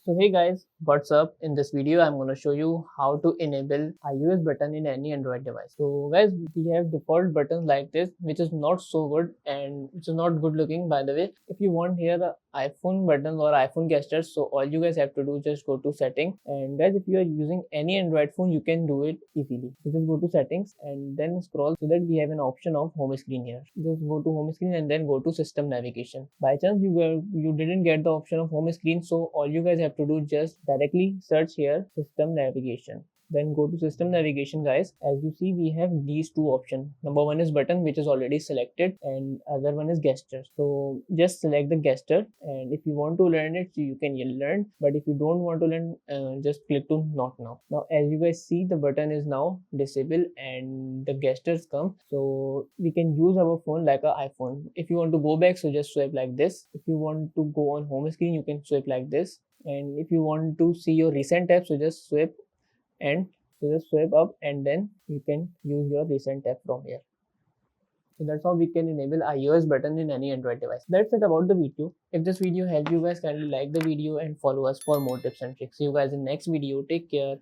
So hey guys, what's up? In this video, I'm going to show you how to enable iOS button in any Android device. So guys, we have default buttons like this, which is not so good and which is not good looking by the way. If you want here the iPhone buttons or iPhone gestures, so all you guys have to do just go to setting. And guys, if you are using any Android phone, you can do it easily. So just go to settings and then scroll so that we have an option of home screen here. Just go to home screen and then go to system navigation. By chance you didn't get the option of home screen, so all you guys have to do just directly search here system navigation, then go to system navigation. Guys, as you see, we have these two options. Number one is button, which is already selected, and other one is gesture. So just select the gesture, and if you want to learn it, so you can learn, but if you don't want to learn, just click to not now. Now as you guys see, the button is now disabled and the gestures come, so we can use our phone like an iPhone. If you want to go back, so just swipe like this. If you want to go on home screen, you can swipe like this. And if you want to see your recent tabs, so just swipe and so just swipe up and then you can use your recent tab from here. So that's how we can enable iOS button in any Android device. That's it about the video. If this video helped you guys, kindly like the video and follow us for more tips and tricks. See you guys in next video. Take care.